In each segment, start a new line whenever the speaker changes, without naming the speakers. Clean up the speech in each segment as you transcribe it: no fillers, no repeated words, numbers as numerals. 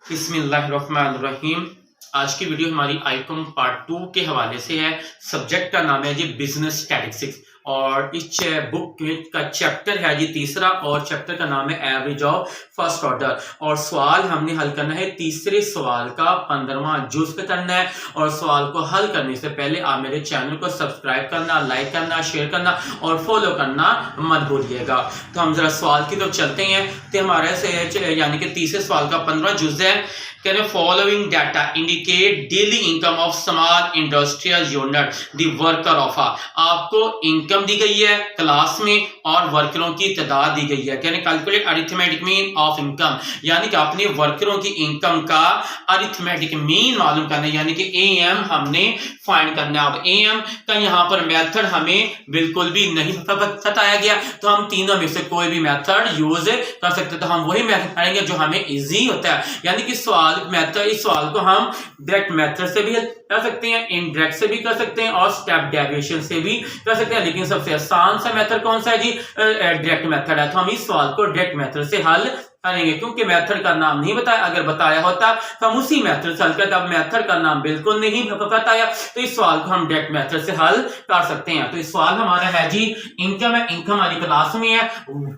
बिस्मिल्लाहिर्रहमानिर्रहीम। आज की वीडियो हमारी आईकॉन पार्ट 2 के हवाले से है। सब्जेक्ट का नाम है जी बिजनेस स्टैटिस्टिक्स और इस बुक का चैप्टर है जी तीसरा और चैप्टर का नाम है एवरेज ऑफ फर्स्ट ऑर्डर। और सवाल हमने हल करना है तीसरे सवाल का 15वां जुज़्व करना है। और सवाल को हल करने से पहले आप मेरे चैनल को सब्सक्राइब करना, लाइक करना, शेयर करना और फॉलो करना मत भूलिएगा। तो हम जरा सवाल की तरफ चलते हैं। तो हमारे से यानी कि तीसरे सवाल का 15वां जुज़्व है। Can the following data indicate daily income of small industrial unit the worker of आपको इनकम दी गई है क्लास में और वर्करों की तादाद दी गई है। Can calculate arithmetic mean of income, यानी कि अपने वर्करों की इनकम का अरिथमेटिक मीन मालूम करना है, यानी कि एएम हमने फाइंड करना है। अब एएम का यहाँ पर मेथड हमें बिल्कुल भी नहीं बताया गया, तो हम तीनों में से कोई भी मेथड यूज कर सकते। तो हम वही मेथड करेंगे जो हमें इजी होता है, यानी कि सवाल मेथड, इस सवाल को हम डायरेक्ट मेथड से भी कर सकते हैं, इनडायरेक्ट से भी कर सकते हैं और स्टेप डेविएशन से भी कर सकते हैं। लेकिन सबसे आसान सा मेथड कौन सा है जी? डायरेक्ट मेथड है। तो हम इस सवाल को डायरेक्ट मेथड से हल करेंगे, क्योंकि मेथड का नाम नहीं बताया। अगर बताया होता तो हम उसी मेथड से हल करते। अब मेथड का नाम बिल्कुल नहीं बताया, तो इस सवाल को हम डायरेक्ट मेथड से हल कर सकते हैं। तो इस सवाल हमारा है जी इनकम है, इनकम हमारी क्लास में है।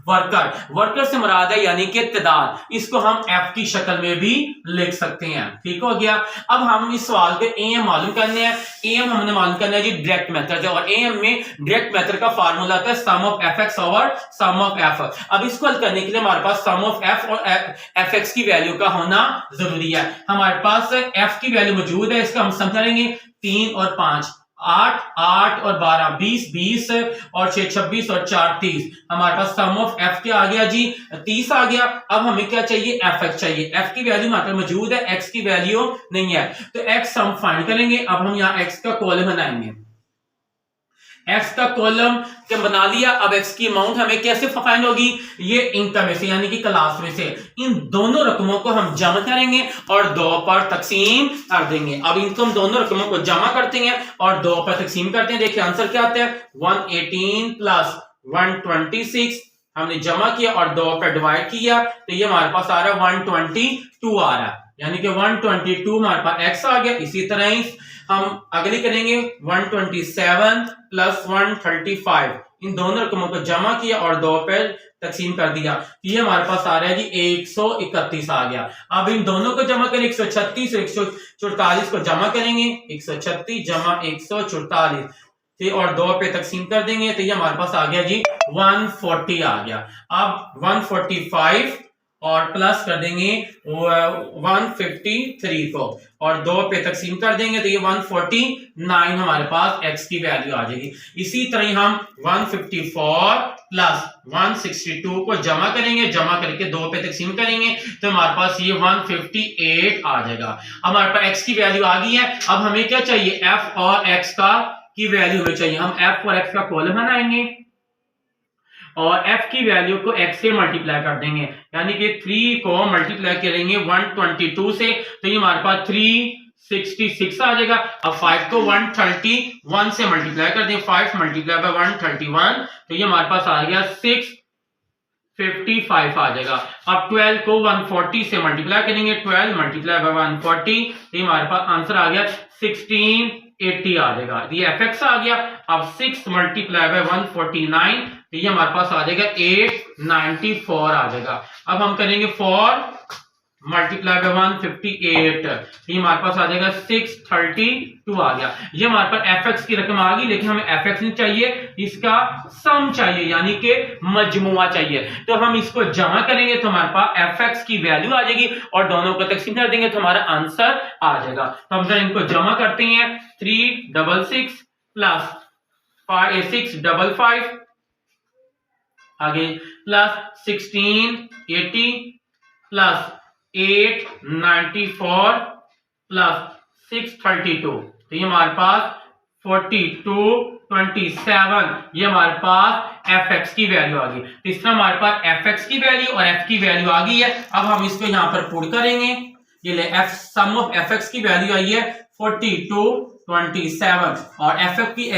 वर्कर, वर्कर से मुराद है यानी कि तादाद, इसको हम एफ की शक्ल में भी लिख सकते हैं। ठीक हो गया। अब हम इस सवाल के एएम मालूम करने हैं। एएम हमने मालूम करना है जी डायरेक्ट मेथड है, और एएम में डायरेक्ट मेथड का फार्मूला आता है sum of F X over sum of F. अब इसको हल करने के लिए हमारे पास सम ऑफ एफ और एफ एक्स की वैल्यू का होना जरूरी है। हमारे पास एफ की वैल्यू मौजूद है, इसका हम समझेंगे 3 और 5, 8, 8 और 12, 20, 20 और 6, 26 और 4, 30। हमारे पास सम ऑफ एफ क्या आ गया जी? 30 आ गया। अब हमें क्या चाहिए? एफ एक्स चाहिए। एफ की वैल्यू हमारे पास मौजूद है, एक्स की वैल्यू नहीं है, तो एक्स हम फाइंड करेंगे। अब हम यहाँ एक्स का कॉलम बनाएंगे। एक्स का कॉलम क्या बना लिया। अब एक्स की अमाउंट हमें कैसे फाइंड होगी? ये इनकम में से यानी कि क्लास में से इन दोनों रकमों को हम जमा करेंगे और 2 पर तकसीम कर देंगे। अब इनकम दोनों रकमों को जमा करते हैं और 2 पर तकसीम करते हैं। देखिए आंसर क्या आता है? 118 प्लस 126 हमने जमा किया और 2 पर डिवाइड किया, तो ये हमारे पास आ रहा है 122 आ रहा है, यानी कि 122 हमारे पास एक्स आ गया। इसी तरह ही हम अगली करेंगे 127 प्लस 135, इन दोनों रकमों को जमा किया और 2 पे तकसीम कर दिया, ये हमारे पास आ रहा है जी 131 आ गया। अब इन दोनों को जमा करें 136 और 144 को जमा करेंगे, 136 जमा 144 और 2 पे तकसीम कर देंगे, तो ये हमारे पास आ गया जी 140 आ गया। अब 145 और प्लस कर देंगे 153 को और 2 पे तकसीम कर देंगे, तो ये 149 हमारे पास एक्स की वैल्यू आ जाएगी। इसी तरह हम 154 प्लस 162 को जमा करेंगे, जमा करके 2 पे तकसीम करेंगे, तो हमारे पास ये 158 आ जाएगा। हमारे पास एक्स की वैल्यू आ गई है। अब हमें क्या चाहिए? एफ और एक्स का की वैल्यू हमें चाहिए। हम एफ और एक्स का कॉलम बनाएंगे और f की वैल्यू को x से मल्टीप्लाई कर देंगे, यानी कि 3 को मल्टीप्लाई करेंगे 122 से, तो ये हमारे पास 366 आ जाएगा। अब 5 को 131 से मल्टीप्लाई कर दें, 5 मल्टीप्लाई बाय 131, तो ये हमारे पास आ गया 655 आ जाएगा। अब 12 को 140 से मल्टीप्लाई करेंगे, 12 मल्टीप्लाई बाय 140, तो हमारे पास आंसर आ गया 1680 आ जाएगा। ये एफ एक्स आ गया। अब 6 मल्टीप्लाई बाय 149, तो ये हमारे पास आ जाएगा 894 आ जाएगा। अब हम करेंगे 4 मल्टीप्लाई बाय 158, तो ये हमारे पास आ जाएगा 632 आ गया। ये हमारे पास एफ एक्स की रकम आ गई, लेकिन हमें एफ एक्स नहीं चाहिए, इसका सम चाहिए, यानी कि मजमुआ चाहिए। तो हम इसको जमा करेंगे तो हमारे पास एफ एक्स की वैल्यू आ जाएगी और दोनों को तकसीम कर देंगे तो हमारा आंसर आ जाएगा। तो हम इनको जमा करते हैं, 366 प्लस 655 आगे प्लस 1680 प्लस 894 प्लस 632, तो ये हमारे पास 4227, ये हमारे पास एफ एक्स की वैल्यू आ गई। तो इस तरह हमारे पास एफ एक्स की वैल्यू और एफ की वैल्यू आ गई है। अब हम इसको यहाँ पर पुट करेंगे, ये ले F sum of F X की वैल्यू आई है 4227 और एफ की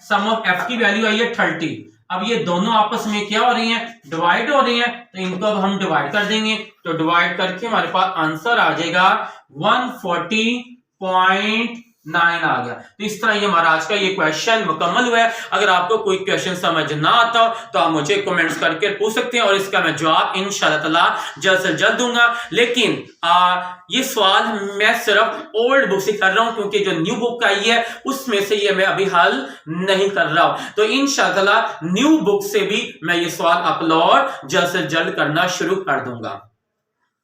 सम ऑफ एफ की वैल्यू आई है 30। अब ये दोनों आपस में क्या हो रही हैं, डिवाइड हो रही हैं, तो इनको अब हम डिवाइड कर देंगे। तो डिवाइड करके हमारे पास आंसर आ जाएगा 140.9 आ गया। तो इस तरह ये हमारा आज का ये क्वेश्चन मुकम्मल हुआ है। अगर आपको कोई क्वेश्चन समझ ना आता हो तो आप मुझे कमेंट्स करके पूछ सकते हैं और इसका मैं जवाब इंशाअल्लाह ताला जल्द से जल्द दूंगा। लेकिन ये सवाल मैं सिर्फ ओल्ड बुक से कर रहा हूं, क्योंकि जो न्यू बुक आई है उसमें से ये मैं अभी हल नहीं कर रहा हूं। तो इंशाअल्लाह ताला न्यू बुक से भी मैं ये सवाल अपलोड जल्द से जल्द करना शुरू कर दूंगा।